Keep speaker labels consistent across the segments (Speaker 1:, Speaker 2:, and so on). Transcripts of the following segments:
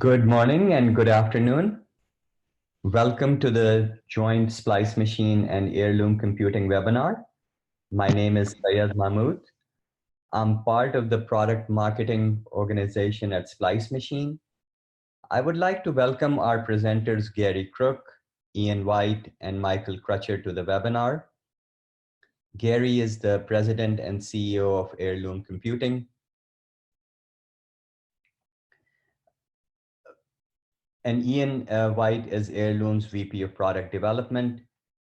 Speaker 1: Good morning and good afternoon. Welcome to the joint Splice Machine and Heirloom Computing webinar. My name is Syed Mahmood. I'm part of the product marketing organization at Splice Machine. I would like to welcome our presenters Gary Crook, Ian White, and Michael Crutcher to the webinar. Gary is the president and CEO of Heirloom Computing. And Ian White is Heirloom's VP of Product Development,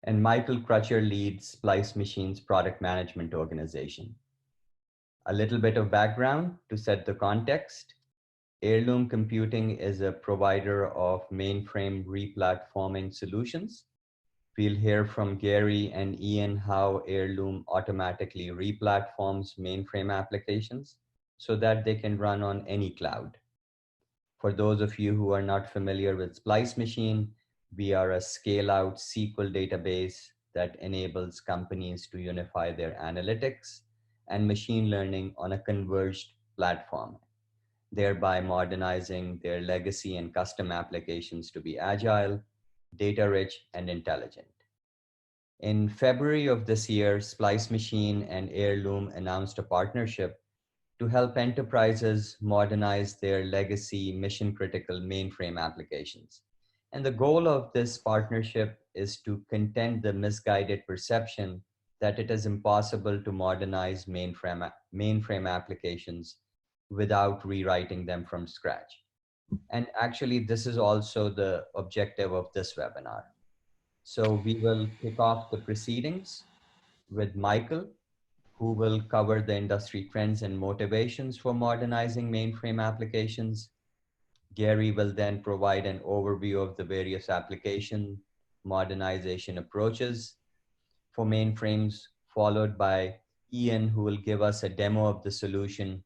Speaker 1: and Michael Crutcher leads Splice Machine's product management organization. A little bit of background to set the context. Heirloom Computing is a provider of mainframe replatforming solutions. We'll hear from Gary and Ian how Heirloom automatically replatforms mainframe applications so that they can run on any cloud. For those of you who are not familiar with Splice Machine, we are a scale-out SQL database that enables companies to unify their analytics and machine learning on a converged platform, thereby modernizing their legacy and custom applications to be agile, data-rich, and intelligent. In February of this year, Splice Machine and Heirloom announced a partnership to help enterprises modernize their legacy mission-critical mainframe applications. And the goal of this partnership is to contend the misguided perception that it is impossible to modernize mainframe applications without rewriting them from scratch. And actually, this is also the objective of this webinar. So we will kick off the proceedings with Michael, who will cover the industry trends and motivations for modernizing mainframe applications. Gary will then provide an overview of the various application modernization approaches for mainframes, followed by Ian, who will give us a demo of the solution,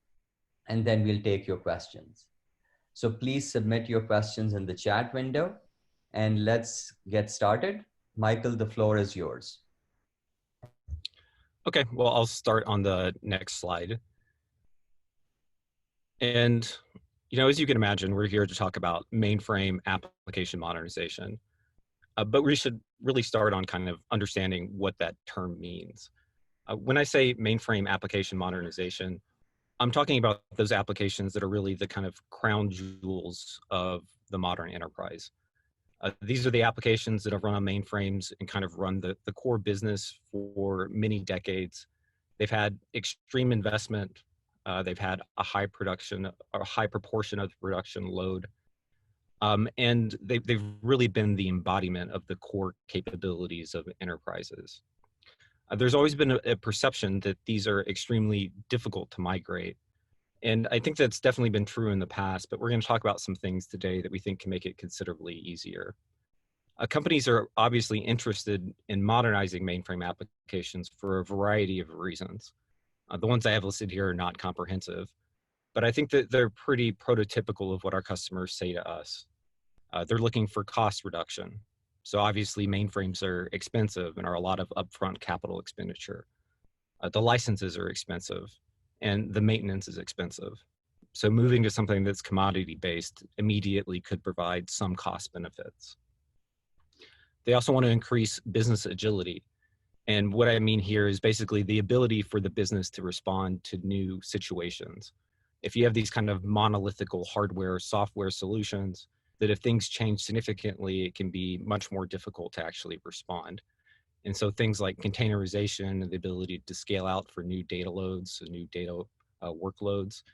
Speaker 1: and then we'll take your questions. So please submit your questions in the chat window, and let's get started. Michael, the floor is yours.
Speaker 2: Okay, well, I'll start on the next slide. And, as you can imagine, we're here to talk about mainframe application modernization. But we should really start on kind of understanding what that term means. When I say mainframe application modernization, I'm talking about those applications that are really the kind of crown jewels of the modern enterprise. These are the applications that have run on mainframes and kind of run the core business for many decades. They've had extreme investment. They've had a high proportion of the production load. And they've really been the embodiment of the core capabilities of enterprises. There's always been a perception that these are extremely difficult to migrate. And I think that's definitely been true in the past, but we're going to talk about some things today that we think can make it considerably easier. Companies are obviously interested in modernizing mainframe applications for a variety of reasons. The ones I have listed here are not comprehensive, but I think that they're pretty prototypical of what our customers say to us. They're looking for cost reduction. So obviously mainframes are expensive and are a lot of upfront capital expenditure. The licenses are expensive and the maintenance is expensive. So moving to something that's commodity-based immediately could provide some cost benefits. They also want to increase business agility. And what I mean here is basically the ability for the business to respond to new situations. If you have these kind of monolithical hardware, software solutions, that if things change significantly, it can be much more difficult to actually respond. And so things like containerization and the ability to scale out for new data loads, new data workloads,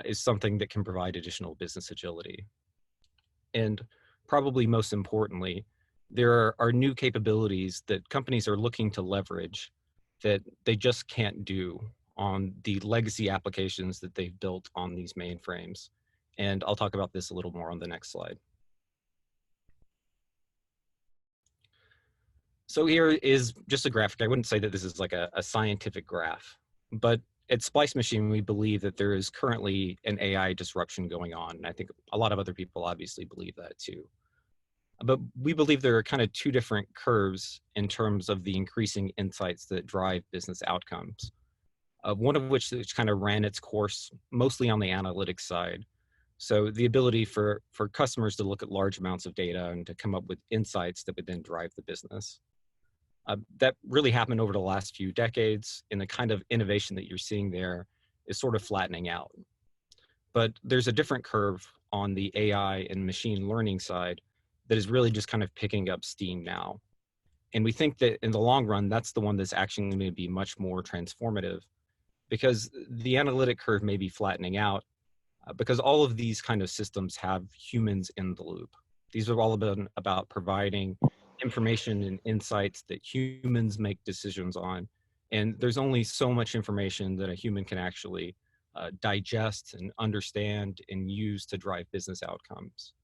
Speaker 2: is something that can provide additional business agility. And probably most importantly, there are new capabilities that companies are looking to leverage that they just can't do on the legacy applications that they've built on these mainframes. And I'll talk about this a little more on the next slide. So here is just a graphic. I wouldn't say that this is like a scientific graph, but at Splice Machine, we believe that there is currently an AI disruption going on. And I think a lot of other people obviously believe that too. But we believe there are kind of two different curves in terms of the increasing insights that drive business outcomes. One of which kind of ran its course mostly on the analytics side. So the ability for customers to look at large amounts of data and to come up with insights that would then drive the business. That really happened over the last few decades, and the kind of innovation that you're seeing there is sort of flattening out. But there's a different curve on the AI and machine learning side that is really just kind of picking up steam now. And we think that in the long run, that's the one that's actually going to be much more transformative, because the analytic curve may be flattening out because all of these kind of systems have humans in the loop. These have all been about providing information and insights that humans make decisions on. And there's only so much information that a human can actually digest and understand and use to drive business outcomes.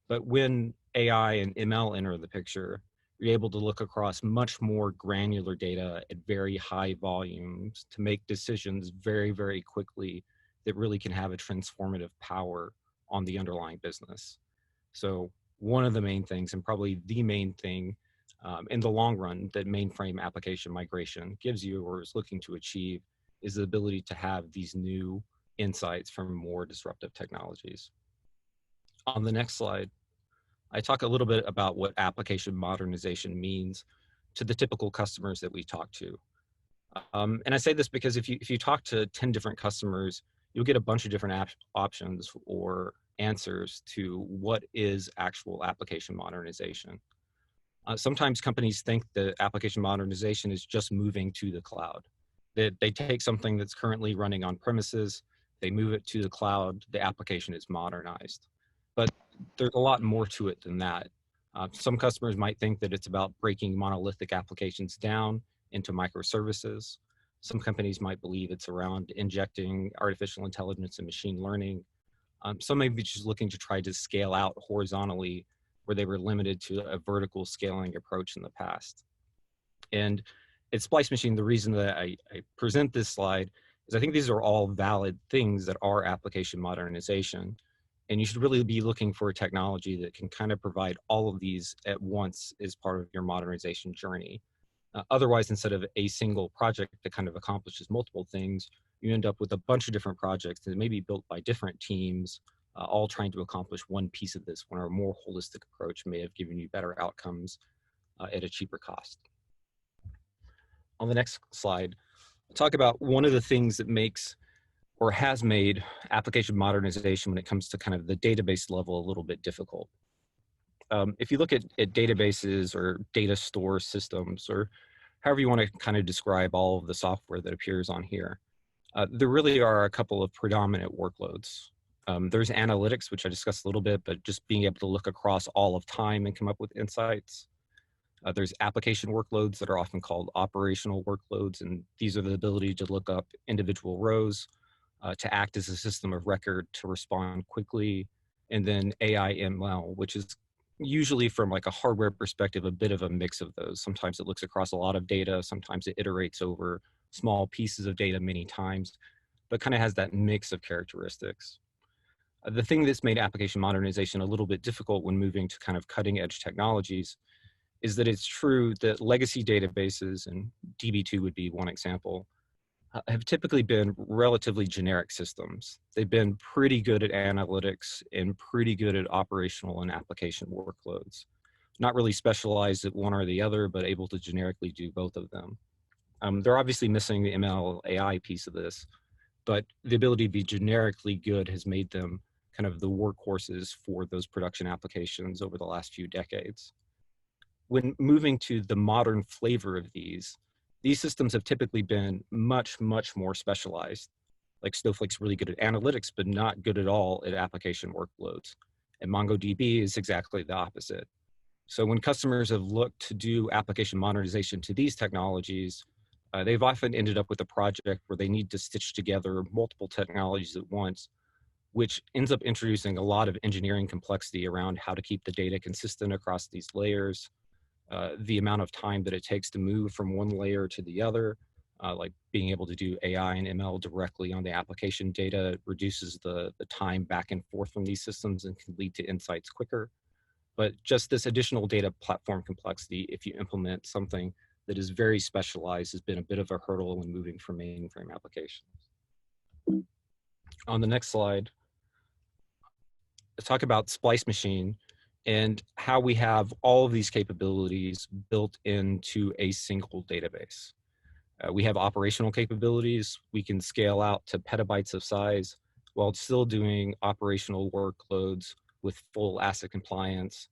Speaker 2: But when AI and ML enter the picture, you're able to look across much more granular data at very high volumes to make decisions very, very quickly that really can have a transformative power on the underlying business. So one of the main things, and probably the main thing in the long run, that mainframe application migration gives you or is looking to achieve, is the ability to have these new insights from more disruptive technologies. On the next slide, I talk a little bit about what application modernization means to the typical customers that we talk to. And I say this because if you talk to 10 different customers, you'll get a bunch of different options or answers to what is actual application modernization. Sometimes companies think that application modernization is just moving to the cloud. That they take something that's currently running on premises, they move it to the cloud, the application is modernized. But there's a lot more to it than that. Some customers might think that it's about breaking monolithic applications down into microservices. Some companies might believe it's around injecting artificial intelligence and machine learning. Some may be just looking to try to scale out horizontally where they were limited to a vertical scaling approach in the past. And at Splice Machine, the reason that I present this slide is I think these are all valid things that are application modernization. And you should really be looking for a technology that can kind of provide all of these at once as part of your modernization journey. Otherwise, instead of a single project that kind of accomplishes multiple things, you end up with a bunch of different projects that may be built by different teams, all trying to accomplish one piece of this, when a more holistic approach may have given you better outcomes at a cheaper cost. On the next slide, I'll talk about one of the things that makes or has made application modernization when it comes to kind of the database level a little bit difficult. If you look at databases or data store systems, or however you want to kind of describe all of the software that appears on here, there really are a couple of predominant workloads. There's analytics, which I discussed a little bit, but just being able to look across all of time and come up with insights. There's application workloads that are often called operational workloads, and these are the ability to look up individual rows, to act as a system of record, to respond quickly. And then AI ML, which is usually from like a hardware perspective, a bit of a mix of those. Sometimes it looks across a lot of data, sometimes it iterates over small pieces of data many times, but kind of has that mix of characteristics. The thing that's made application modernization a little bit difficult when moving to kind of cutting edge technologies is that it's true that legacy databases, and DB2 would be one example, have typically been relatively generic systems. They've been pretty good at analytics and pretty good at operational and application workloads. Not really specialized at one or the other, but able to generically do both of them. They're obviously missing the ML AI piece of this, but the ability to be generically good has made them kind of the workhorses for those production applications over the last few decades. When moving to the modern flavor of these systems have typically been much, much more specialized. Like Snowflake's really good at analytics, but not good at all at application workloads. And MongoDB is exactly the opposite. So when customers have looked to do application modernization to these technologies, they've often ended up with a project where they need to stitch together multiple technologies at once, which ends up introducing a lot of engineering complexity around how to keep the data consistent across these layers, the amount of time that it takes to move from one layer to the other, like being able to do AI and ML directly on the application data reduces the time back and forth from these systems and can lead to insights quicker. But just this additional data platform complexity, if you implement something that is very specialized, has been a bit of a hurdle when moving from mainframe applications. On the next slide, talk about Splice Machine and how we have all of these capabilities built into a single database. We have operational capabilities. We can scale out to petabytes of size while still doing operational workloads with full ACID compliance,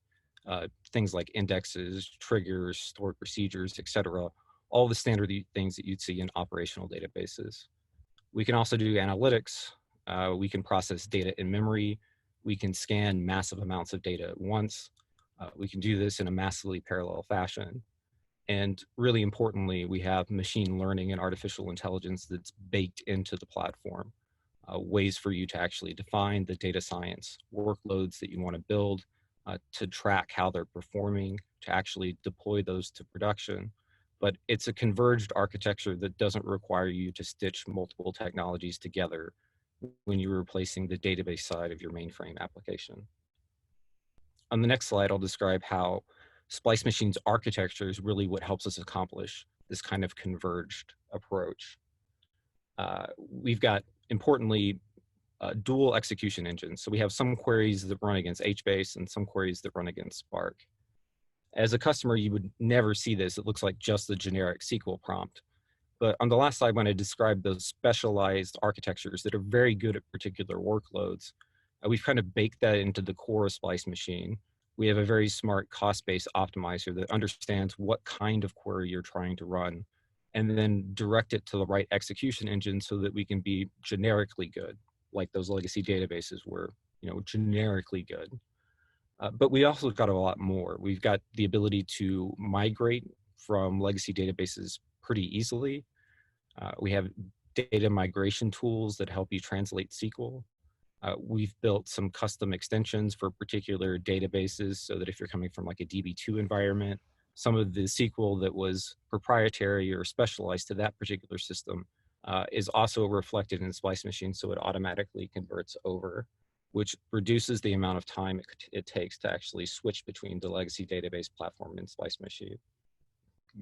Speaker 2: things like indexes, triggers, stored procedures, etc. All the standard things that you'd see in operational databases. We can also do analytics. We can process data in memory. We can scan massive amounts of data at once. We can do this in a massively parallel fashion. And really importantly, we have machine learning and artificial intelligence that's baked into the platform. Ways for you to actually define the data science workloads that you want to build, to track how they're performing, to actually deploy those to production. But it's a converged architecture that doesn't require you to stitch multiple technologies together when you're replacing the database side of your mainframe application. On the next slide, I'll describe how Splice Machine's architecture is really what helps us accomplish this kind of converged approach. We've got, importantly, dual execution engines. So we have some queries that run against HBase and some queries that run against Spark. As a customer, you would never see this. It looks like just the generic SQL prompt. But on the last slide, when I described those specialized architectures that are very good at particular workloads, we've kind of baked that into the core of Splice Machine. We have a very smart cost-based optimizer that understands what kind of query you're trying to run, and then direct it to the right execution engine so that we can be generically good, like those legacy databases were, generically good. But we also got a lot more. We've got the ability to migrate from legacy databases pretty easily. We have data migration tools that help you translate SQL. We've built some custom extensions for particular databases so that if you're coming from like a DB2 environment, some of the SQL that was proprietary or specialized to that particular system is also reflected in Splice Machine, so it automatically converts over, which reduces the amount of time it takes to actually switch between the legacy database platform and Splice Machine.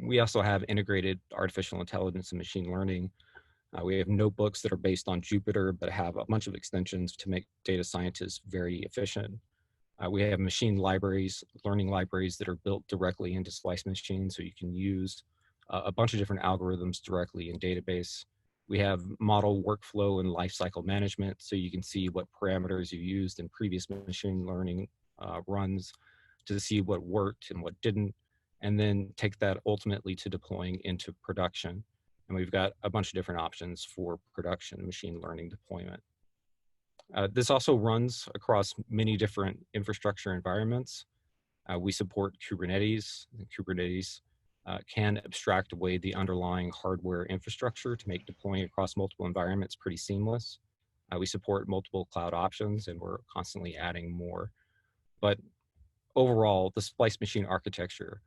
Speaker 2: We also have integrated artificial intelligence and machine learning. We have notebooks that are based on Jupyter, but have a bunch of extensions to make data scientists very efficient. We have machine libraries, learning libraries that are built directly into Splice Machine, so you can use a bunch of different algorithms directly in database. We have model workflow and lifecycle management, so you can see what parameters you used in previous machine learning runs to see what worked and what didn't, and then take that ultimately to deploying into production. And we've got a bunch of different options for production machine learning deployment. This also runs across many different infrastructure environments. We support Kubernetes. Kubernetes can abstract away the underlying hardware infrastructure to make deploying across multiple environments pretty seamless. We support multiple cloud options, and we're constantly adding more. But overall, the Splice Machine architecture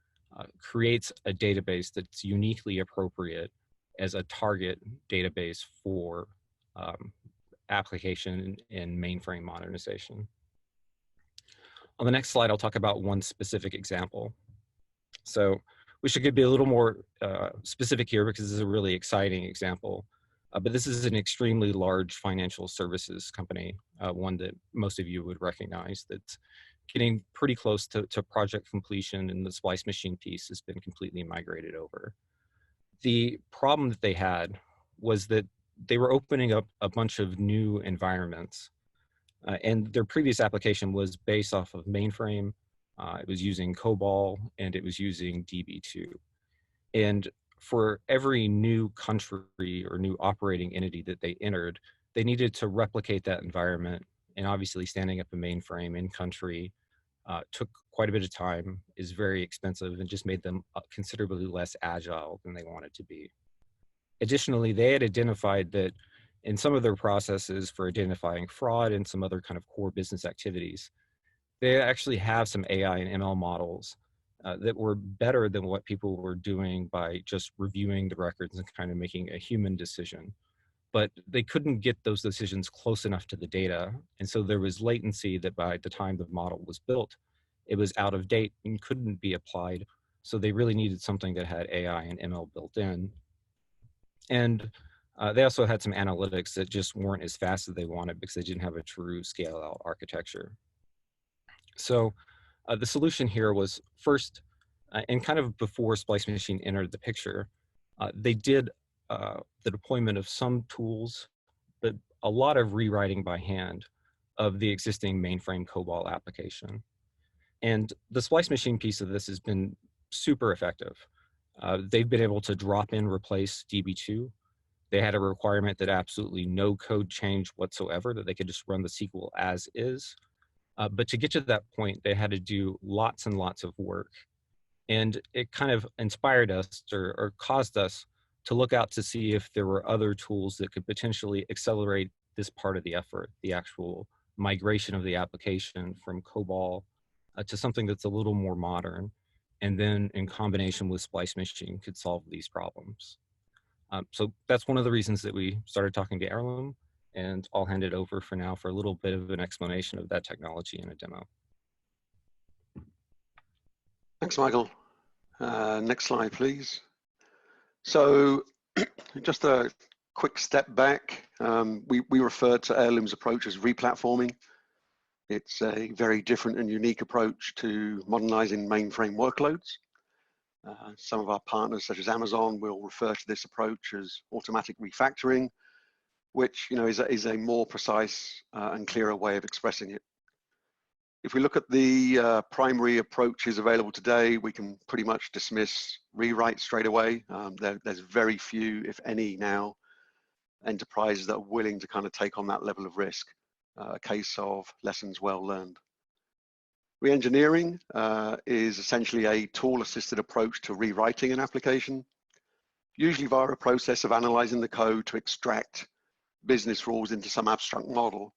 Speaker 2: creates a database that's uniquely appropriate as a target database for application and mainframe modernization. On the next slide, I'll talk about one specific example. So we should be a little more specific here because this is a really exciting example. But this is an extremely large financial services company, one that most of you would recognize, that's getting pretty close to project completion, and the Splice Machine piece has been completely migrated over. The problem that they had was that they were opening up a bunch of new environments, and their previous application was based off of mainframe. It was using COBOL, and it was using DB2. And for every new country or new operating entity that they entered, they needed to replicate that environment. And obviously standing up a mainframe in country took quite a bit of time, is very expensive, and just made them considerably less agile than they wanted to be. Additionally, they had identified that in some of their processes for identifying fraud and some other kind of core business activities, they actually have some AI and ML models that were better than what people were doing by just reviewing the records and kind of making a human decision. But they couldn't get those decisions close enough to the data. And so there was latency that by the time the model was built, it was out of date and couldn't be applied. So they really needed something that had AI and ML built in. And they also had some analytics that just weren't as fast as they wanted because they didn't have a true scale out architecture. So the solution here was first, and kind of before Splice Machine entered the picture, they did the deployment of some tools, but a lot of rewriting by hand of the existing mainframe COBOL application. And the Splice Machine piece of this has been super effective. They've been able to drop in, replace DB2. They had a requirement that absolutely no code change whatsoever, that they could just run the SQL as is. But to get to that point, they had to do lots and lots of work. And it kind of inspired us or caused us to look out to see if there were other tools that could potentially accelerate this part of the effort, the actual migration of the application from COBOL to something that's a little more modern. And then in combination with Splice Machine could solve these problems. So that's one of the reasons that we started talking to Heirloom, and I'll hand it over for now for a little bit of an explanation of that technology in a demo.
Speaker 3: Thanks, Michael. Next slide, please. So just a quick step back. We referred to Heirloom's approach as replatforming. It's a very different and unique approach to modernizing mainframe workloads. Some of our partners, such as Amazon, will refer to this approach as automatic refactoring, which is a more precise and clearer way of expressing it. If we look at the primary approaches available today, we can pretty much dismiss rewrite straight away. There's very few, if any, now enterprises that are willing to kind of take on that level of risk. A case of lessons well learned. Re-engineering is essentially a tool-assisted approach to rewriting an application, usually via a process of analyzing the code to extract business rules into some abstract model,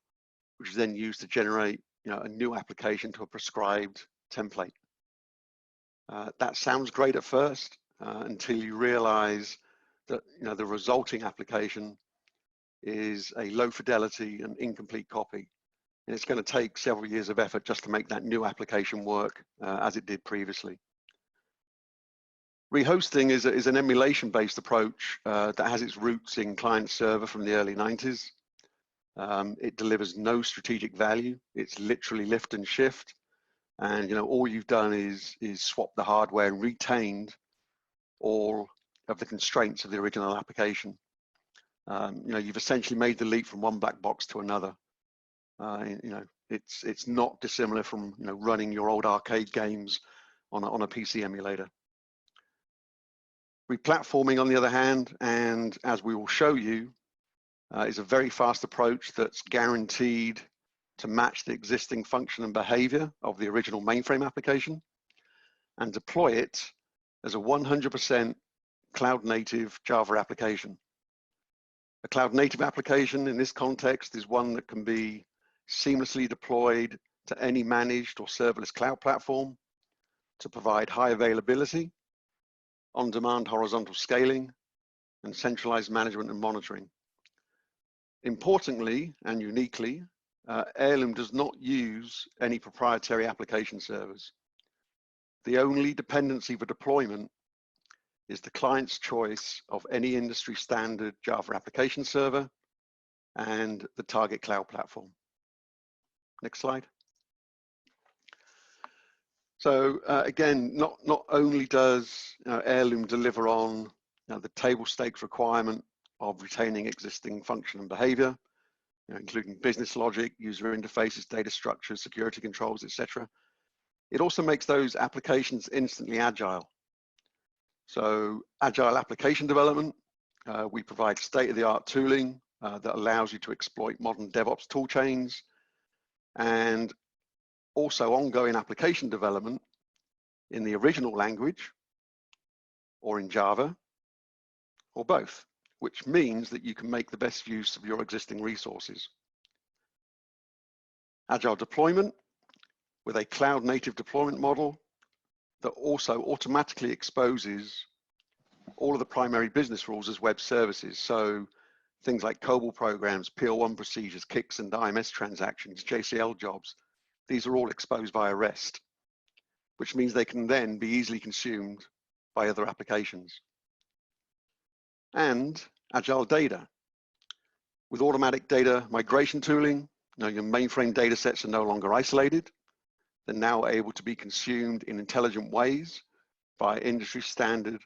Speaker 3: which is then used to generate a new application to a prescribed template. That sounds great at first until you realize that the resulting application is a low fidelity and incomplete copy. And it's going to take several years of effort just to make that new application work as it did previously. Rehosting is an emulation-based approach that has its roots in client server from the early 90s. It delivers no strategic value. It's literally lift and shift. And all you've done is swap the hardware and retained all of the constraints of the original application. You've essentially made the leap from one black box to another. It's not dissimilar from running your old arcade games on a PC emulator. Replatforming, on the other hand, and as we will show you, is a very fast approach that's guaranteed to match the existing function and behavior of the original mainframe application and deploy it as a 100% cloud-native Java application. A cloud-native application in this context is one that can be seamlessly deployed to any managed or serverless cloud platform to provide high availability, on-demand horizontal scaling, and centralized management and monitoring. Importantly and uniquely, Heirloom does not use any proprietary application servers. The only dependency for deployment is the client's choice of any industry standard Java application server and the target cloud platform. Next slide. So again, not only does Heirloom deliver on the table stakes requirement of retaining existing function and behavior, including business logic, user interfaces, data structures, security controls, etc. It also makes those applications instantly agile. So agile application development, we provide state-of-the-art tooling that allows you to exploit modern DevOps tool chains, and also ongoing application development in the original language or in Java or both, which means that you can make the best use of your existing resources. Agile deployment with a cloud-native deployment model that also automatically exposes all of the primary business rules as web services. So things like COBOL programs, PL1 procedures, kicks and IMS transactions, JCL jobs, these are all exposed via REST, which means they can then be easily consumed by other applications. And agile data. With automatic data migration tooling, your mainframe data sets are no longer isolated. they're now able to be consumed in intelligent ways by industry standard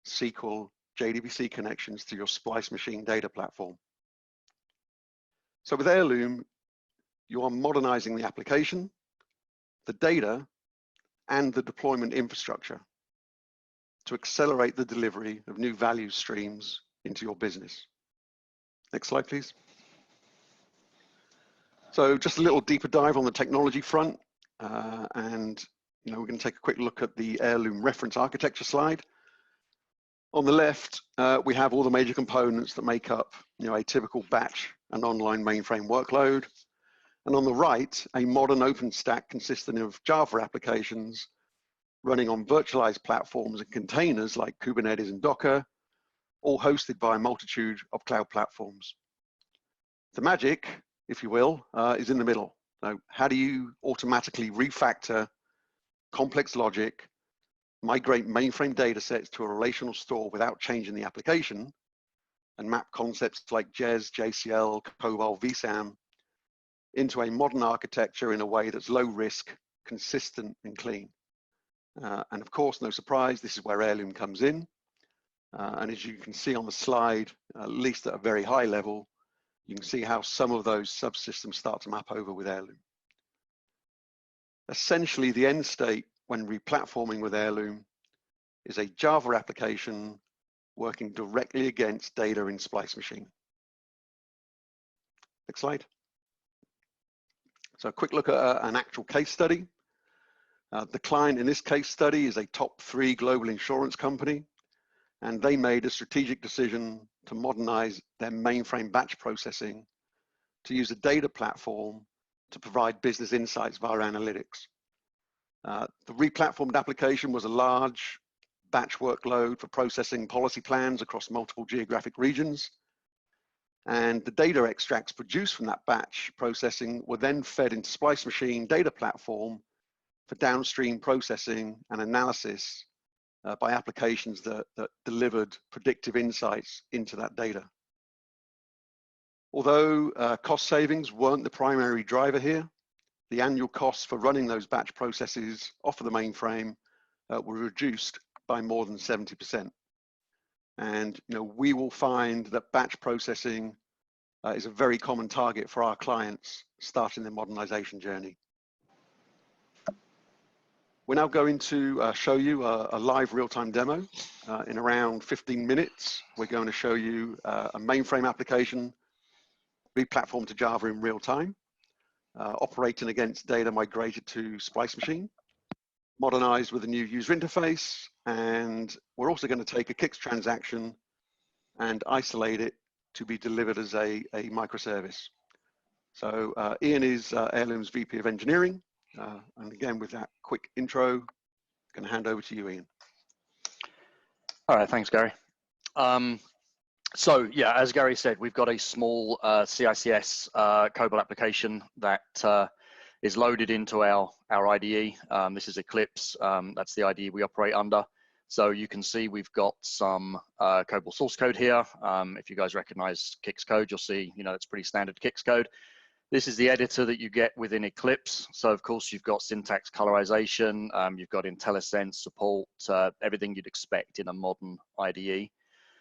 Speaker 3: SQL JDBC connections to your Splice Machine data platform. So with Heirloom, you are modernizing the application, the data, and the deployment infrastructure to accelerate the delivery of new value streams into your business. Next slide, please. So just a little deeper dive on the technology front. And we're going to take a quick look at the Heirloom reference architecture slide. On the left, we have all the major components that make up a typical batch and online mainframe workload. And on the right, a modern open stack consisting of Java applications running on virtualized platforms and containers like Kubernetes and Docker, all hosted by a multitude of cloud platforms. The magic, if you will, is in the middle. So how do you automatically refactor complex logic, migrate mainframe data sets to a relational store without changing the application, and map concepts like JES, JCL, COBOL, vSAM into a modern architecture in a way that's low risk, consistent, and clean? And of course, no surprise, this is where Heirloom comes in. And as you can see on the slide, at least at a very high level, you can see how some of those subsystems start to map over with Heirloom. Essentially, the end state when replatforming with Heirloom is a Java application working directly against data in Splice Machine. Next slide. So a quick look at an actual case study. The client in this case study is a top 3 global insurance company, and they made a strategic decision to modernize their mainframe batch processing to use a data platform to provide business insights via analytics. The replatformed application was a large batch workload for processing policy plans across multiple geographic regions. And the data extracts produced from that batch processing were then fed into Splice Machine data platform for downstream processing and analysis by applications that delivered predictive insights into that data. Although cost savings weren't the primary driver here, the annual costs for running those batch processes off of the mainframe were reduced by more than 70%. And we will find that batch processing is a very common target for our clients starting their modernization journey. We're now going to show you a live real-time demo. In around 15 minutes, we're going to show you a mainframe application replatformed to Java in real time, operating against data migrated to Splice Machine, modernized with a new user interface, and we're also going to take a Kix transaction and isolate it to be delivered as a microservice. So Ian is Heirloom's VP of Engineering. And again, with that quick intro, I'm going to hand over to you, Ian.
Speaker 4: All right, thanks, Gary. So yeah, as Gary said, we've got a small CICS COBOL application that is loaded into our IDE. This is Eclipse. That's the IDE we operate under. So you can see we've got some COBOL source code here. If you guys recognize Kix code, you'll see, it's pretty standard Kix code. This is the editor that you get within Eclipse. So of course you've got syntax colorization, you've got IntelliSense support, everything you'd expect in a modern IDE.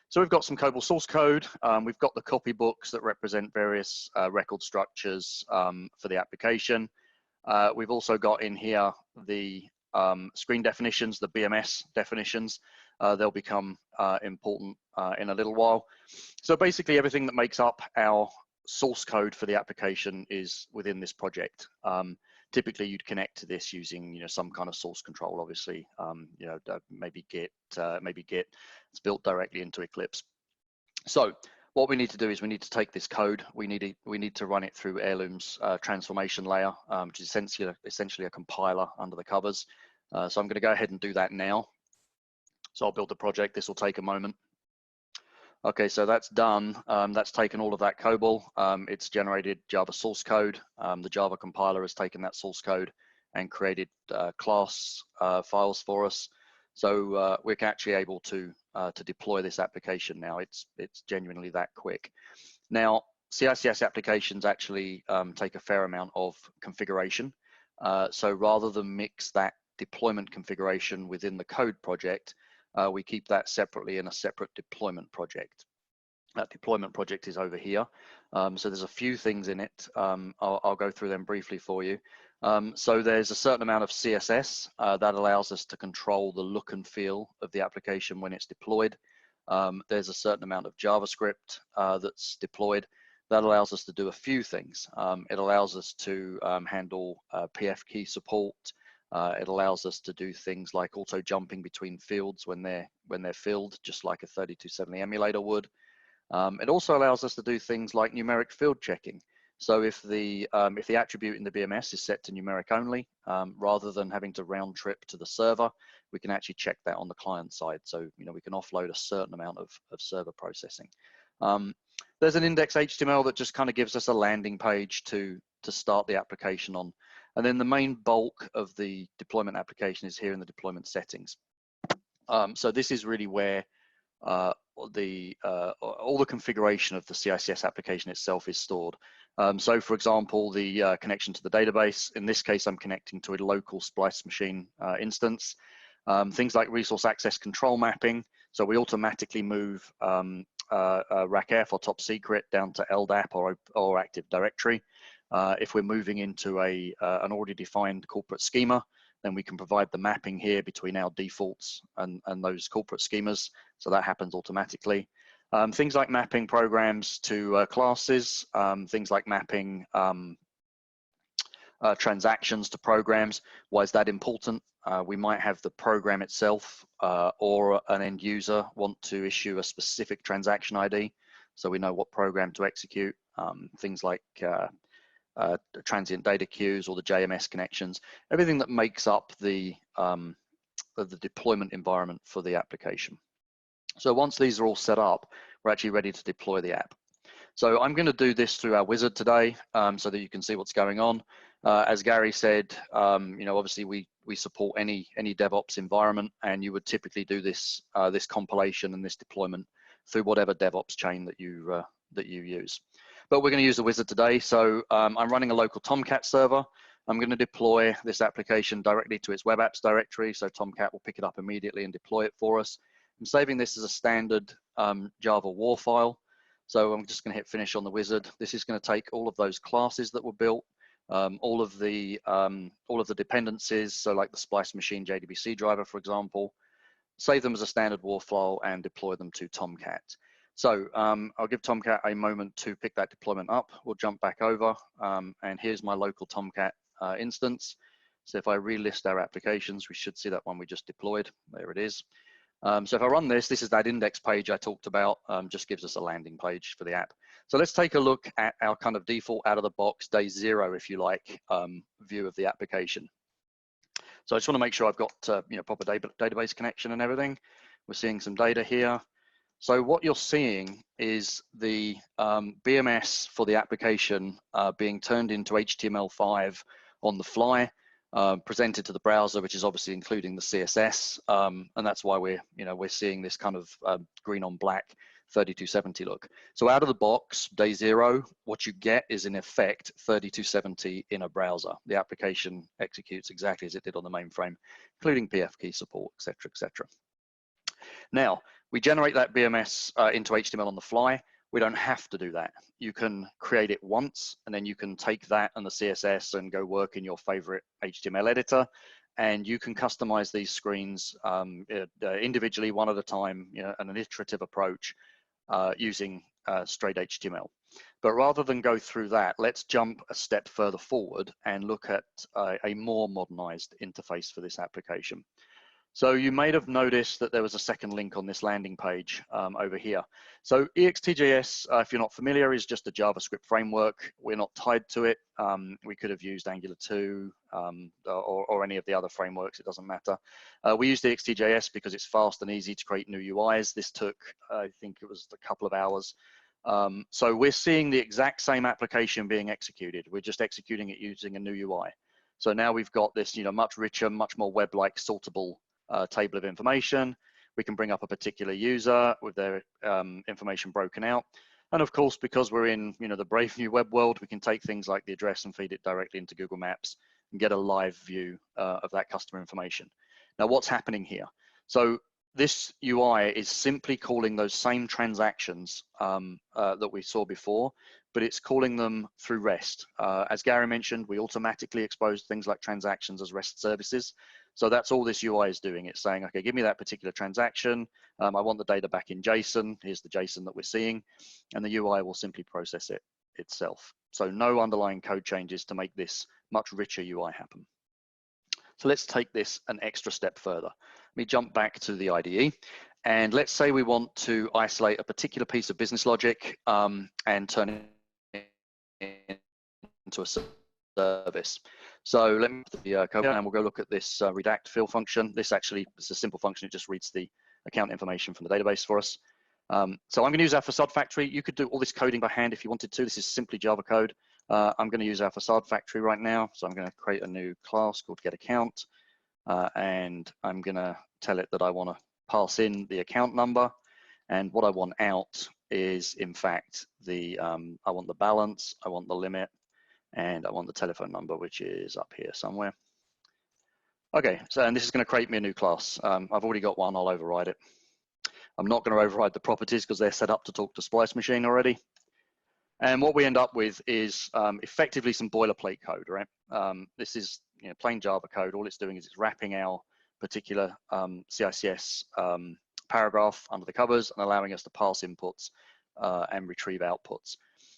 Speaker 4: So we've got some COBOL source code. We've got the copybooks that represent various record structures for the application. We've also got in here the screen definitions, the BMS definitions. They'll become important in a little while. So basically everything that makes up our source code for the application is within this project. Typically you'd connect to this using some kind of source control, obviously, maybe Git. It's built directly into Eclipse. So what we need to do is we need to take this code, we need to run it through Heirloom's transformation layer, which is essentially a compiler under the covers. So I'm going to go ahead and do that now. So I'll build the project. This will take a moment. Okay, so that's done. That's taken all of that COBOL. It's generated Java source code. The Java compiler has taken that source code and created class files for us. So we're actually able to deploy this application now. It's genuinely that quick. Now, CICS applications actually take a fair amount of configuration. So rather than mix that deployment configuration within the code project, we keep that separately in a separate deployment project. That deployment project is over here. So there's a few things in it. I'll go through them briefly for you. So there's a certain amount of CSS that allows us to control the look and feel of the application when it's deployed. There's a certain amount of JavaScript that's deployed that allows us to do a few things. It allows us to handle PF key support. It allows us to do things like auto jumping between fields when they're filled, just like a 3270 emulator would. It also allows us to do things like numeric field checking. So if the attribute in the BMS is set to numeric only, rather than having to round trip to the server, we can actually check that on the client side. So we can offload a certain amount of server processing. There's an index HTML that just kind of gives us a landing page to start the application on. And then the main bulk of the deployment application is here in the deployment settings. So this is really where all the configuration of the CICS application itself is stored. So for example, the connection to the database, in this case, I'm connecting to a local Splice Machine instance. Things like resource access control mapping. So we automatically move RACF or top secret down to LDAP or Active Directory. If we're moving into an already defined corporate schema, then we can provide the mapping here between our defaults and those corporate schemas. So that happens automatically. Things like mapping programs to classes, things like mapping transactions to programs. Why is that important? We might have the program itself or an end user want to issue a specific transaction ID, so we know what program to execute. Things like the transient data queues or the JMS connections, everything that makes up the deployment environment for the application. So once these are all set up, we're actually ready to deploy the app. So I'm going to do this through our wizard today so that you can see what's going on. As Gary said, obviously we support any DevOps environment, and you would typically do this this compilation and this deployment through whatever DevOps chain that you use. But we're going to use the wizard today. So I'm running a local Tomcat server. I'm going to deploy this application directly to its web apps directory. So Tomcat will pick it up immediately and deploy it for us. I'm saving this as a standard Java war file. So I'm just going to hit finish on the wizard. This is going to take all of those classes that were built, all of the dependencies, so like the Splice Machine JDBC driver, for example, save them as a standard war file and deploy them to Tomcat. So I'll give Tomcat a moment to pick that deployment up. We'll jump back over, and here's my local Tomcat instance. So if I relist our applications, we should see that one we just deployed. There it is. So if I run this, this is that index page I talked about, just gives us a landing page for the app. So let's take a look at our kind of default out of the box day zero, if you like, view of the application. So I just want to make sure I've got proper database connection and everything. We're seeing some data here. So what you're seeing is the BMS for the application being turned into HTML5 on the fly, presented to the browser, which is obviously including the CSS, and that's why we're seeing this kind of green on black 3270 look. So out of the box, day zero, what you get is in effect 3270 in a browser. The application executes exactly as it did on the mainframe, including PF key support, etc., etc. Now, we generate that BMS into HTML on the fly. We don't have to do that. You can create it once, and then you can take that and the CSS and go work in your favorite HTML editor, and you can customize these screens individually, one at a time, an iterative approach using straight HTML. But rather than go through that, let's jump a step further forward and look at a more modernized interface for this application. So you may have noticed that there was a second link on this landing page over here. So EXTJS, if you're not familiar, is just a JavaScript framework. We're not tied to it. We could have used Angular 2 or any of the other frameworks, it doesn't matter. We use EXTJS because it's fast and easy to create new UIs. This took, I think it was a couple of hours. So we're seeing the exact same application being executed. We're just executing it using a new UI. So now we've got this much richer, much more web-like sortable table of information. We can bring up a particular user with their information broken out, and of course, because we're in the brave new web world, we can take things like the address and feed it directly into Google Maps and get a live view of that customer information. Now, what's happening here? So this UI is simply calling those same transactions that we saw before, but it's calling them through REST. As Gary mentioned, we automatically expose things like transactions as REST services. So that's all this UI is doing. It's saying, okay, give me that particular transaction. I want the data back in JSON. Here's the JSON that we're seeing. And the UI will simply process it itself. So no underlying code changes to make this much richer UI happen. So let's take this an extra step further. Let me jump back to the IDE. And let's say we want to isolate a particular piece of business logic and turn it into a service. So let me put the code and we'll go look at this redact fill function. This actually is a simple function. It just reads the account information from the database for us. So I'm going to use our facade factory. You could do all this coding by hand if you wanted to. This is simply Java code. I'm going to use our facade factory right now. So I'm going to create a new class called getAccount. And I'm going to tell it that I want to pass in the account number. And what I want out is, in fact, the I want the balance, I want the limit, and I want the telephone number, which is up here somewhere. Okay, so and this is going to create me a new class. I've already got one, I'll override it. I'm not going to override the properties because they're set up to talk to Splice Machine already. And what we end up with is effectively some boilerplate code, right? This is plain Java code. All it's doing is it's wrapping our particular CICS paragraph under the covers and allowing us to pass inputs and retrieve outputs.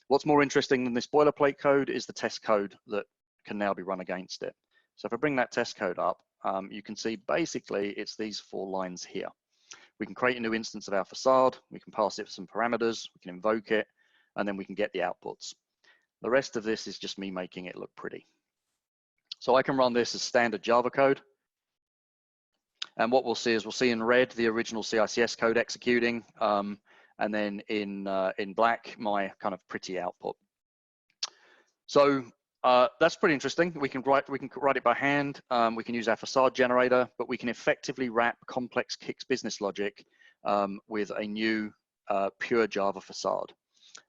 Speaker 4: What's more interesting than this boilerplate code is the test code that can now be run against it. So if I bring that test code up, you can see basically it's these 4 lines here. We can create a new instance of our facade, we can pass it some parameters, we can invoke it, and then we can get the outputs. The rest of this is just me making it look pretty. So I can run this as standard Java code. And what we'll see is we'll see in red the original CICS code executing, and then in black my kind of pretty output. So that's pretty interesting. We can write it by hand. We can use our facade generator, but we can effectively wrap complex Kix business logic with a new pure Java facade.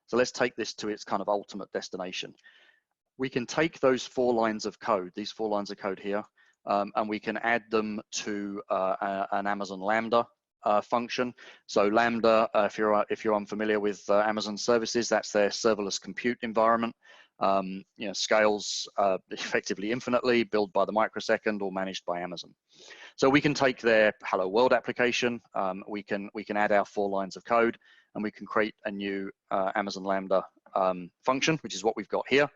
Speaker 4: So let's take this to its kind of ultimate destination. We can take those 4 lines of code, these 4 lines of code here, and we can add them to an Amazon Lambda function. So Lambda, if you're unfamiliar with Amazon services, that's their serverless compute environment. Scales effectively infinitely, built by the microsecond or managed by Amazon. So we can take their Hello World application, we can add our 4 lines of code, and we can create a new Amazon Lambda function, which is what we've got here.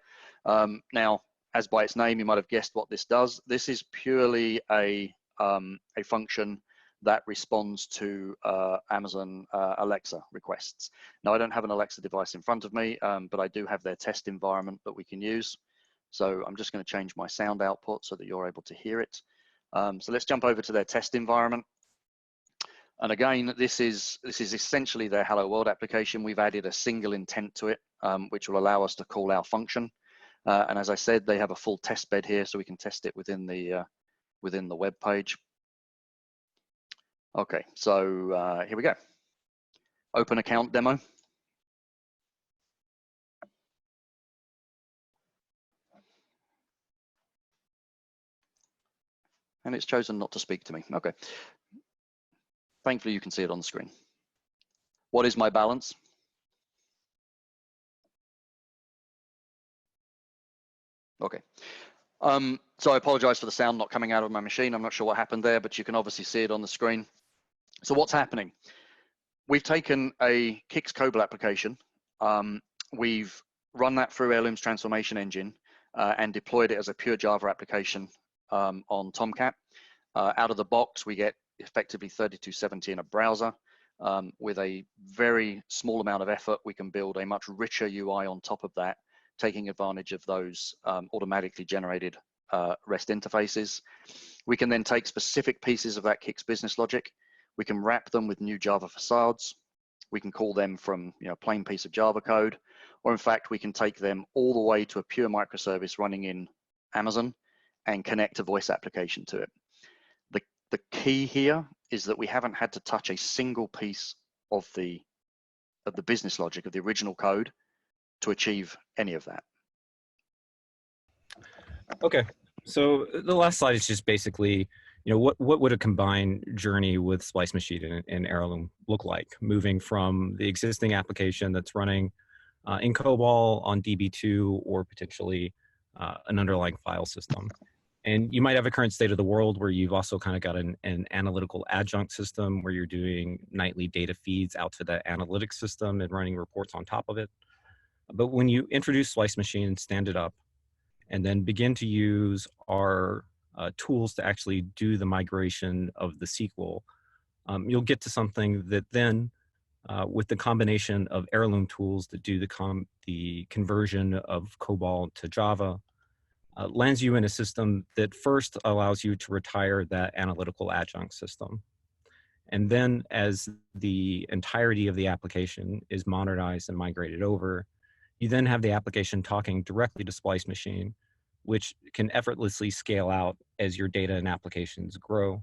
Speaker 4: Now, as by its name, you might have guessed what this does. This is purely a function that responds to Amazon Alexa requests. Now, I don't have an Alexa device in front of me, but I do have their test environment that we can use. So I'm just going to change my sound output so that you're able to hear it. So let's jump over to their test environment. And again, this is essentially their Hello World application. We've added a single intent to it, which will allow us to call our function. And as I said, they have a full test bed here, so we can test it within the web page. Okay, so here we go. Open account demo. And it's chosen not to speak to me. Okay. Thankfully, you can see it on the screen. What is my balance? Okay. So I apologize for the sound not coming out of my machine. I'm not sure what happened there, but you can obviously see it on the screen. So what's happening? We've taken a Kix COBOL application. We've run that through Heirloom's transformation engine and deployed it as a pure Java application on Tomcat. Out of the box, we get effectively 3270 in a browser. With a very small amount of effort, we can build a much richer UI on top of that, taking advantage of those automatically generated REST interfaces. We can then take specific pieces of that Kix business logic. We can wrap them with new Java facades. We can call them from a plain piece of Java code, or in fact, we can take them all the way to a pure microservice running in Amazon and connect a voice application to it. The key here is that we haven't had to touch a single piece of the business logic of the original code to achieve any of that.
Speaker 2: Okay, So the last slide is just basically, what would a combined journey with Splice Machine and Heirloom look like, moving from the existing application that's running in COBOL on DB2 or potentially an underlying file system. And you might have a current state of the world where you've also kind of got an analytical adjunct system where you're doing nightly data feeds out to the analytics system and running reports on top of it. But when you introduce Splice Machine and stand it up, and then begin to use our tools to actually do the migration of the SQL, you'll get to something that then, with the combination of Heirloom tools that do the conversion of COBOL to Java, lands you in a system that first allows you to retire that analytical adjunct system. And then as the entirety of the application is modernized and migrated over, you then have the application talking directly to Splice Machine, which can effortlessly scale out as your data and applications grow.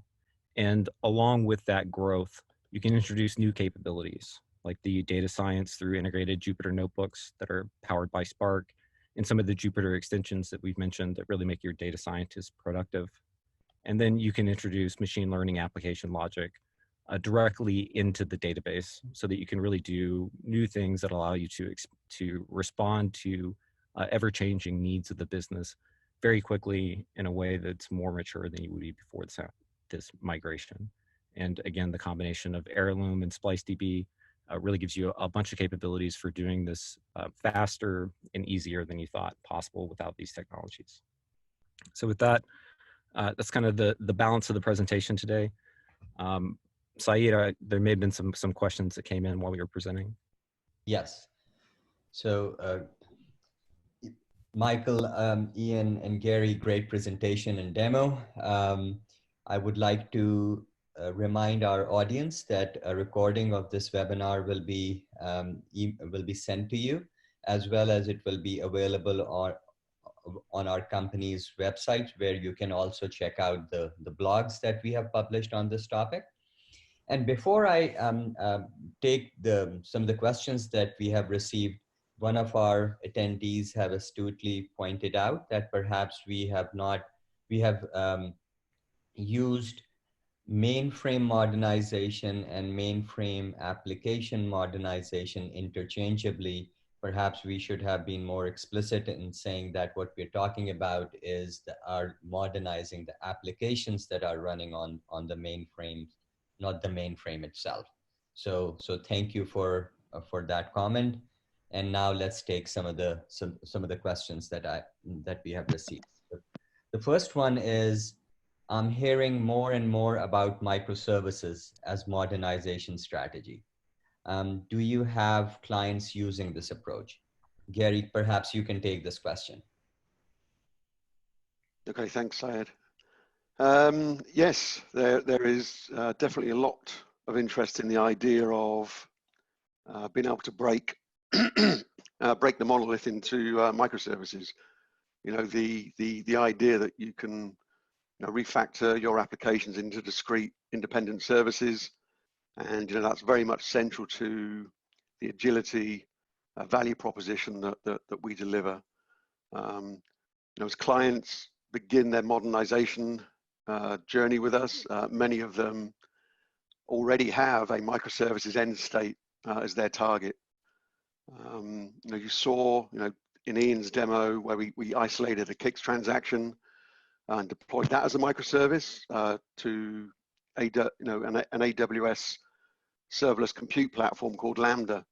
Speaker 2: And along with that growth, you can introduce new capabilities like the data science through integrated Jupyter notebooks that are powered by Spark, and some of the Jupyter extensions that we've mentioned that really make your data scientists productive. And then you can introduce machine learning application logic directly into the database so that you can really do new things that allow you to respond to ever-changing needs of the business very quickly in a way that's more mature than you would be before this migration. And again, the combination of Heirloom and SpliceDB really gives you a bunch of capabilities for doing this faster and easier than you thought possible without these technologies. So with that, that's kind of the balance of the presentation today. Saeed, there may have been some questions that came in while we were presenting.
Speaker 1: Yes. So Michael, Ian, and Gary, great presentation and demo. I would like to remind our audience that a recording of this webinar will be sent to you, as well as it will be available on our company's website, where you can also check out the blogs that we have published on this topic. And before I take some of the questions that we have received, one of our attendees have astutely pointed out that perhaps we have used mainframe modernization and mainframe application modernization interchangeably. Perhaps we should have been more explicit in saying that what we're talking about is our modernizing the applications that are running on the mainframe, not the mainframe itself. So thank you for that comment. And now let's take some of the questions that we have received. The first one is, I'm hearing more and more about microservices as modernization strategy. Do you have clients using this approach? Gary, perhaps you can take this question.
Speaker 3: Okay, thanks, Syed. Yes, there is definitely a lot of interest in the idea of being able to break break the monolith into microservices. You know, the idea that you can refactor your applications into discrete independent services, and that's very much central to the agility value proposition that we deliver. As clients begin their modernization journey with us, many of them already have a microservices end state as their target. You saw in Ian's demo where we isolated a Kix transaction and deployed that as a microservice to an AWS serverless compute platform called Lambda.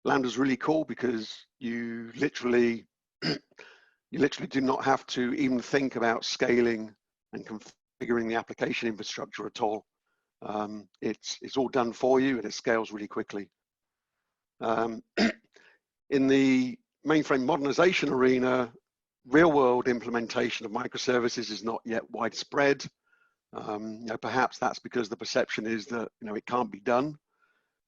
Speaker 3: Lambda's really cool because you literally do not have to even think about scaling and configuring the application infrastructure at all. It's all done for you, and it scales really quickly. In the mainframe modernization arena, real-world implementation of microservices is not yet widespread. Perhaps that's because the perception is that it can't be done.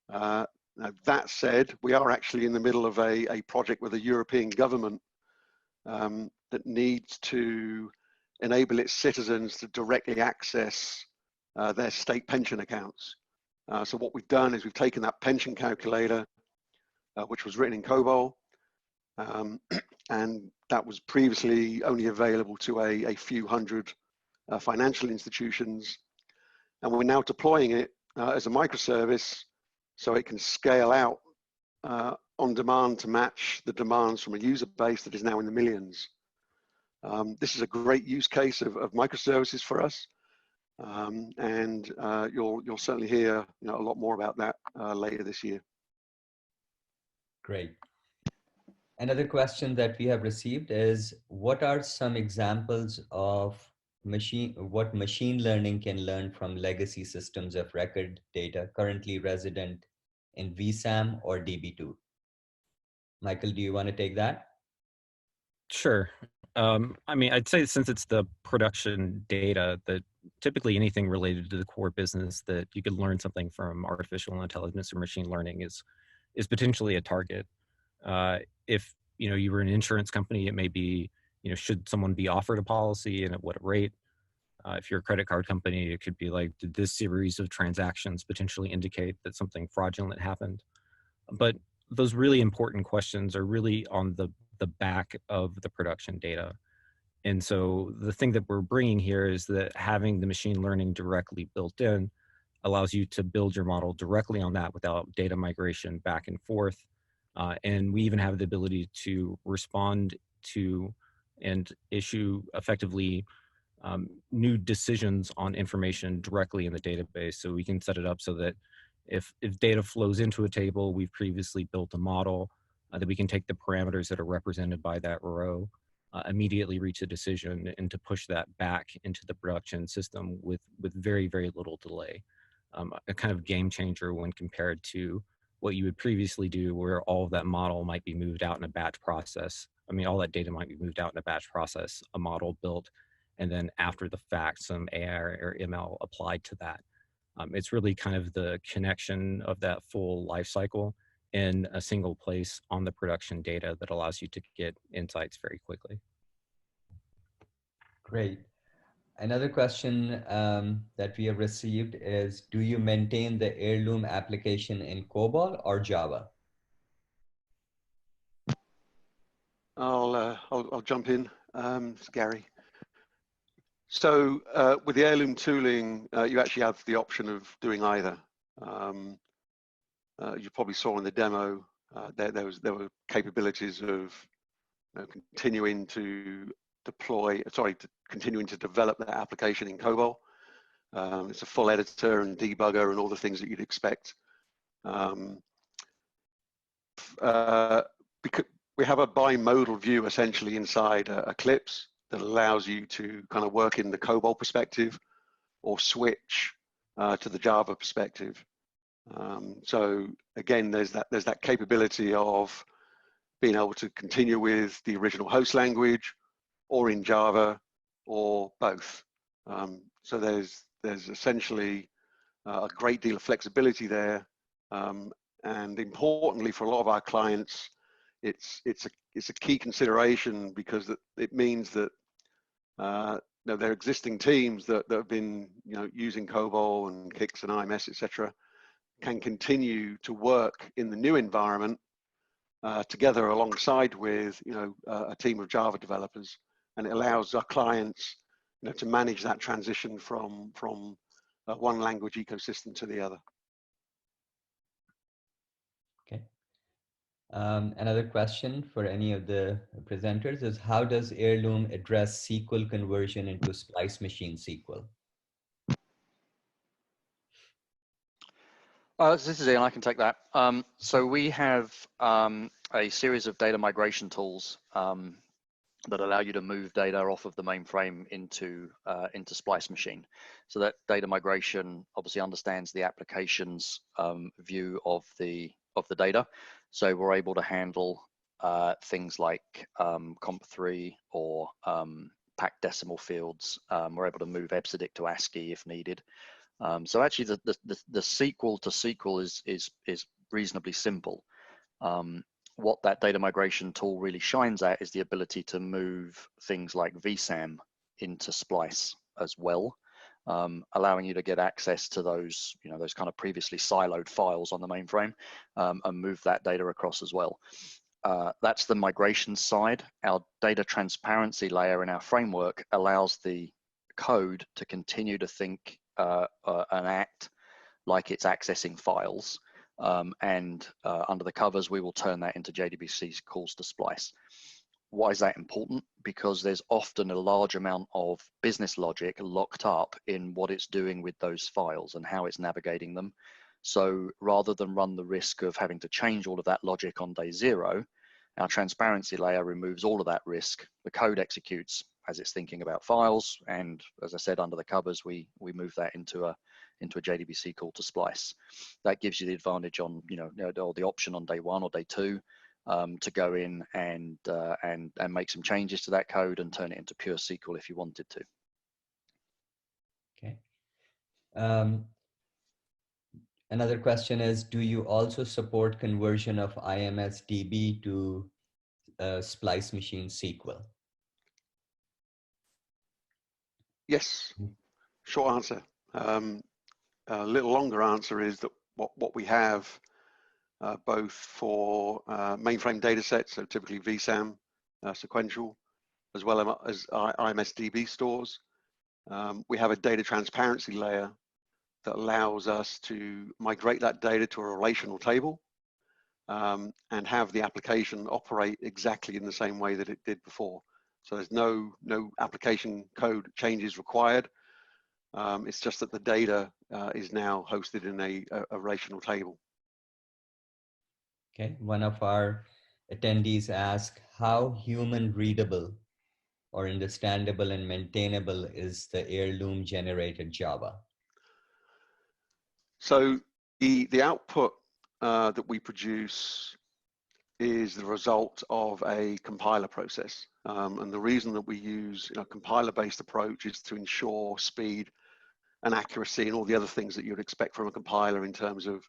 Speaker 3: That said, we are actually in the middle of a project with a European government that needs to enable its citizens to directly access their state pension accounts. So what we've done is we've taken that pension calculator, which was written in COBOL, And that was previously only available to a few hundred financial institutions. And we're now deploying it as a microservice so it can scale out on demand to match the demands from a user base that is now in the millions. This is a great use case of microservices for us. And you'll certainly hear a lot more about that later this year.
Speaker 1: Great. Another question that we have received is, what are some examples of what machine learning can learn from legacy systems of record data currently resident in VSAM or DB2? Michael, do you want to take that?
Speaker 2: Sure. I mean, I'd say since it's the production data, that typically anything related to the core business that you could learn something from artificial intelligence or machine learning is potentially a target. If you were an insurance company, it may be should someone be offered a policy and at what rate. If you're a credit card company, it could be like, did this series of transactions potentially indicate that something fraudulent happened? But those really important questions are really on the back of the production data. And so the thing that we're bringing here is that having the machine learning directly built in allows you to build your model directly on that without data migration back and forth. And we even have the ability to respond to and issue effectively new decisions on information directly in the database. So we can set it up so that if data flows into a table, we've previously built a model that we can take the parameters that are represented by that row, immediately reach a decision, and to push that back into the production system with very, very little delay. A kind of game changer when compared to what you would previously do, where all of that model might be moved out in a batch process. I mean, all that data might be moved out in a batch process, a model built, and then after the fact, some AI or ML applied to that. It's really kind of the connection of that full life cycle in a single place on the production data that allows you to get insights very quickly.
Speaker 1: Great. Another question that we have received is, do you maintain the Heirloom application in COBOL or Java?
Speaker 3: I'll jump in. It's Gary. So with the Heirloom tooling, you actually have the option of doing either. You probably saw in the demo there were capabilities of continuing to develop that application in COBOL. It's a full editor and debugger and all the things that you'd expect. Because we have a bimodal view essentially inside Eclipse that allows you to kind of work in the COBOL perspective or switch to the Java perspective. So again, there's that capability of being able to continue with the original host language or in Java or both. So there's essentially a great deal of flexibility there. And importantly for a lot of our clients, it's a key consideration because it means that their existing teams that have been using COBOL and Kix and IMS, etc., can continue to work in the new environment together alongside with a team of Java developers, and it allows our clients to manage that transition from one language ecosystem to the other.
Speaker 1: Okay. Another question for any of the presenters is, how does Heirloom address SQL conversion into Splice Machine SQL?
Speaker 4: This is Ian, I can take that. So we have a series of data migration tools that allow you to move data off of the mainframe into Splice Machine. So that data migration obviously understands the application's view of the data. So we're able to handle things like comp3 or packed decimal fields. We're able to move EBCDIC to ASCII if needed. So actually the SQL to SQL is reasonably simple. What that data migration tool really shines at is the ability to move things like VSAM into Splice as well, allowing you to get access to those, those kind of previously siloed files on the mainframe and move that data across as well. that's the migration side. Our data transparency layer in our framework allows the code to continue to think and act like it's accessing files. And under the covers, we will turn that into JDBC's calls to Splice. Why is that important? Because there's often a large amount of business logic locked up in what it's doing with those files and how it's navigating them. So rather than run the risk of having to change all of that logic on day zero, our transparency layer removes all of that risk. The code executes as it's thinking about files. And as I said, under the covers, we move that into a JDBC call to Splice. That gives you the advantage on, or the option on day one or day two, to go in and make some changes to that code and turn it into pure SQL if you wanted to.
Speaker 1: Okay. Another question is, do you also support conversion of IMSDB to Splice Machine SQL?
Speaker 3: Yes, short answer. A little longer answer is that what we have both for mainframe data sets, so typically VSAM, sequential, as well as IMSDB stores. We have a data transparency layer that allows us to migrate that data to a relational table and have the application operate exactly in the same way that it did before. So there's no application code changes required. It's just that the data is now hosted in a relational table.
Speaker 1: Okay, one of our attendees asked, how human readable or understandable and maintainable is the Heirloom generated Java?
Speaker 3: So the output that we produce is the result of a compiler process. And the reason that we use a compiler-based approach is to ensure speed and accuracy and all the other things that you'd expect from a compiler in terms of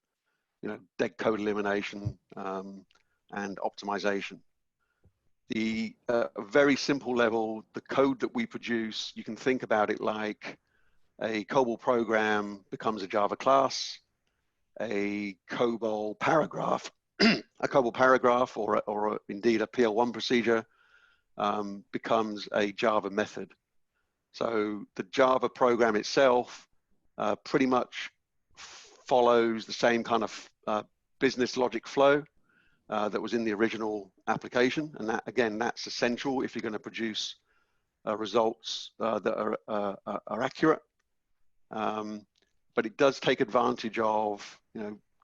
Speaker 3: dead code elimination and optimization. The very simple level, the code that we produce, you can think about it like a COBOL program becomes a Java class, a COBOL paragraph, a COBOL paragraph, or indeed a PL1 procedure becomes a Java method. So the Java program itself pretty much follows the same kind of business logic flow that was in the original application. And that, again, that's essential if you're going to produce results that are accurate. But it does take advantage of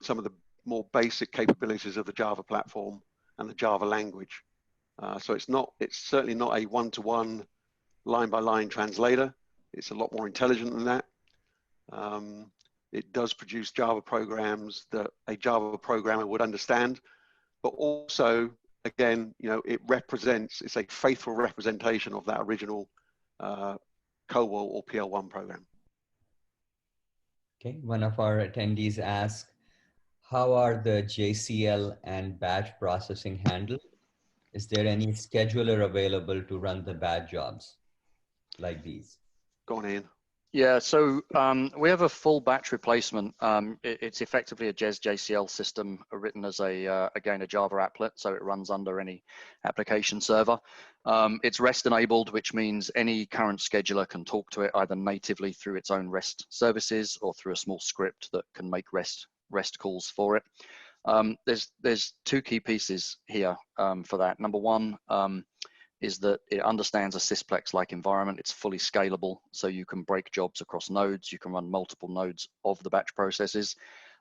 Speaker 3: some of the more basic capabilities of the Java platform and the Java language. So it's certainly not a one-to-one, line-by-line translator. It's a lot more intelligent than that. It does produce Java programs that a Java programmer would understand, but also, again, it's a faithful representation of that original COBOL or PL1 program.
Speaker 1: Okay, one of our attendees asked, how are the JCL and batch processing handled? Is there any scheduler available to run the batch jobs like these?
Speaker 3: Go on, Ian.
Speaker 4: Yeah, so we have a full batch replacement. It's effectively a JCL system written as again, a Java applet, so it runs under any application server. It's REST enabled, which means any current scheduler can talk to it either natively through its own REST services or through a small script that can make REST calls for it. There's two key pieces here for that. Number one, is that it understands a Sysplex-like environment. It's fully scalable, so you can break jobs across nodes. You can run multiple nodes of the batch processes.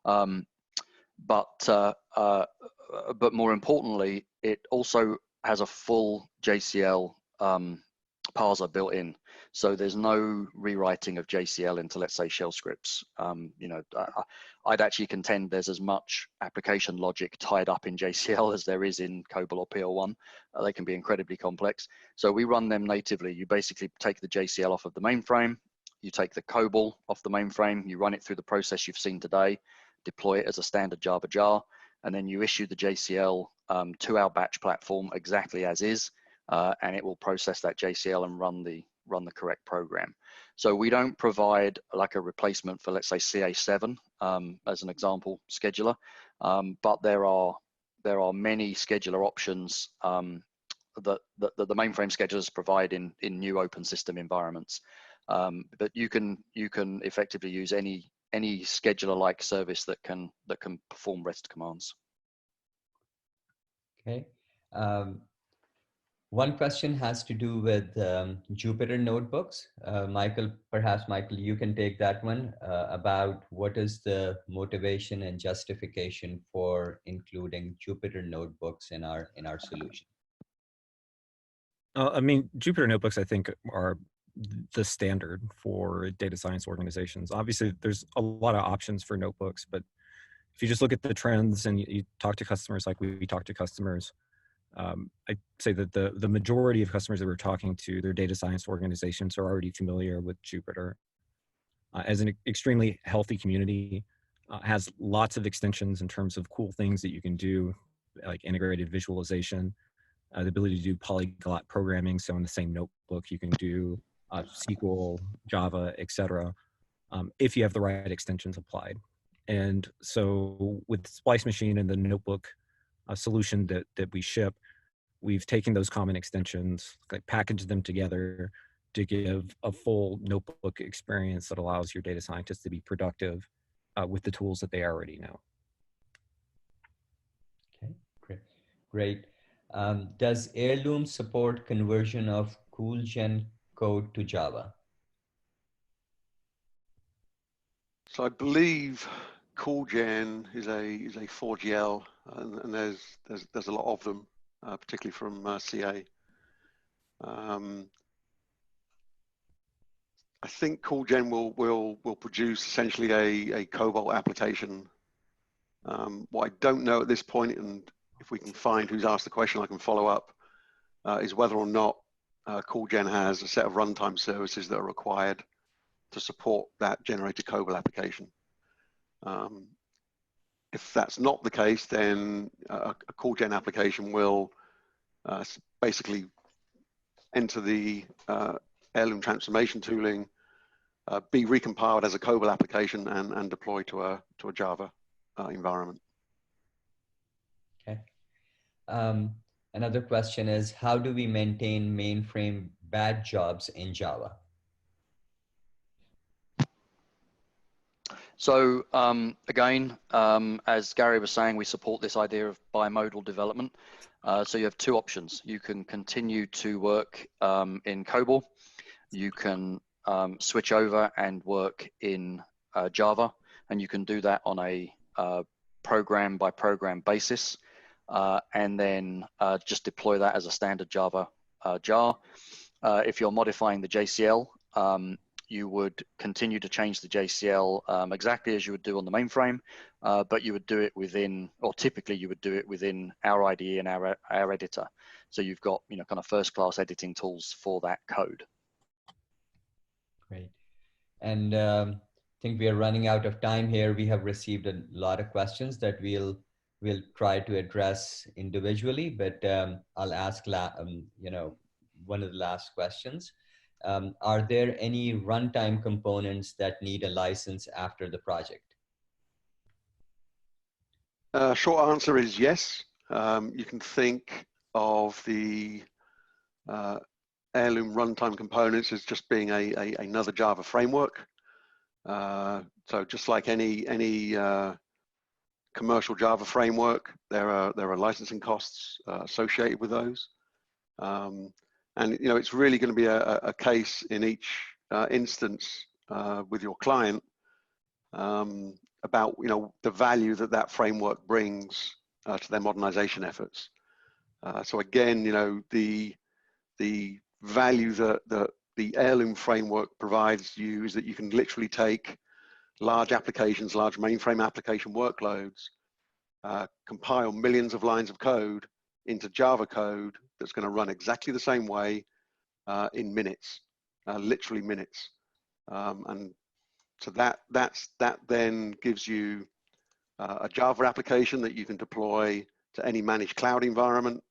Speaker 4: But more importantly, it also has a full JCL parser built in. So there's no rewriting of JCL into, let's say, shell scripts. I'd actually contend there's as much application logic tied up in JCL as there is in COBOL or PL1. They can be incredibly complex. So we run them natively. You basically take the JCL off of the mainframe, you take the COBOL off the mainframe, you run it through the process you've seen today, deploy it as a standard Java jar, and then you issue the JCL to our batch platform exactly as is, and it will process that JCL and run the correct program. So we don't provide like a replacement for, let's say, CA7 as an example scheduler, but there are there are many scheduler options that the mainframe schedulers provide in new open system environments. But you can effectively use any scheduler-like service that can perform REST commands.
Speaker 1: Okay. One question has to do with Jupyter notebooks. Perhaps Michael, you can take that one about what is the motivation and justification for including Jupyter notebooks in our solution.
Speaker 2: I mean, Jupyter notebooks, I think, are the standard for data science organizations. Obviously, there's a lot of options for notebooks, but if you just look at the trends and you talk to customers like we talk to customers, I'd say that the majority of customers that we're talking to, their data science organizations are already familiar with Jupyter. As an extremely healthy community, has lots of extensions in terms of cool things that you can do, like integrated visualization, the ability to do polyglot programming. So in the same notebook, you can do SQL, Java, etc. If you have the right extensions applied. And so with Splice Machine and the notebook solution that we ship, we've taken those common extensions, like packaged them together to give a full notebook experience that allows your data scientists to be productive with the tools that they already know.
Speaker 1: Okay, great. Does Heirloom support conversion of Kujan code to Java?
Speaker 3: So I believe Kujan is a 4GL, and there's a lot of them, particularly from CA. I think Kujan will produce essentially a COBOL application. What I don't know at this point, and if we can find who's asked the question, I can follow up, is whether or not Kujan has a set of runtime services that are required to support that generated COBOL application. If that's not the case, then a Kujan application will basically enter the Heirloom transformation tooling, be recompiled as a COBOL application, and deployed to a Java environment.
Speaker 1: Okay. Another question is, how do we maintain mainframe bad jobs in Java?
Speaker 4: So again, as Gary was saying, we support this idea of bimodal development. So you have two options. You can continue to work in COBOL. You can switch over and work in Java, and you can do that on a program by program basis, and then just deploy that as a standard Java jar. If you're modifying the JCL, you would continue to change the JCL exactly as you would do on the mainframe, but you would do it within, or typically you would do it within our IDE and our editor. So you've got, you know, kind of first-class editing tools for that code.
Speaker 1: Great. And I think we are running out of time here. We have received a lot of questions that we'll try to address individually, but I'll ask, one of the last questions. Are there any runtime components that need a license after the project?
Speaker 3: Short answer is yes. You can think of the Heirloom runtime components as just being another Java framework. So just like any commercial Java framework, there are licensing costs associated with those. And you know, it's really going to be a case in each instance with your client about, you know, the value that framework brings to their modernization efforts. So again, you know, the value that the Heirloom framework provides you is that you can literally take large applications, large mainframe application workloads, compile millions of lines of code into Java code that's going to run exactly the same way in minutes, literally minutes. And so that then gives you a Java application that you can deploy to any managed cloud environment,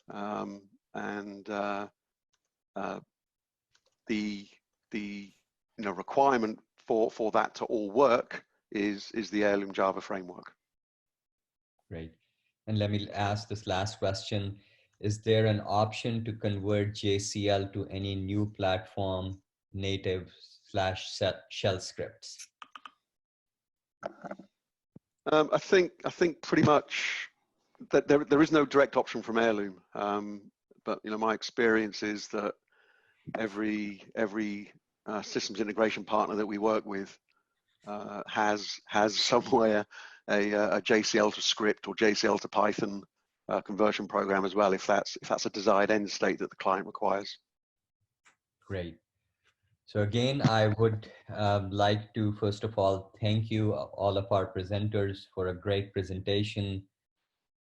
Speaker 3: and the requirement for that to all work is the Heirloom Java framework.
Speaker 1: Great. And let me ask this last question. Is there an option to convert JCL to any new platform native / shell scripts?
Speaker 3: I think pretty much that there is no direct option from Heirloom. But my experience is that every systems integration partner that we work with has somewhere a JCL to script or JCL to Python conversion program as well, if that's a desired end state that the client requires.
Speaker 1: Great. So again, I would like to, first of all, thank you, all of our presenters, for a great presentation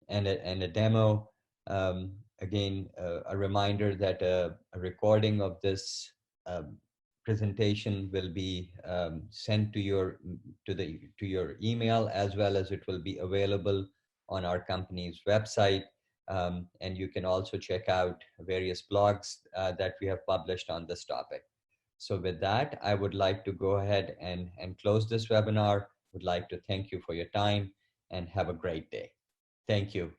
Speaker 1: and a demo. Again, a reminder that a recording of this presentation will be sent to your email, as well as it will be available on our company's website. And you can also check out various blogs that we have published on this topic. So with that, I would like to go ahead and close this webinar. Would like to thank you for your time and have a great day. Thank you.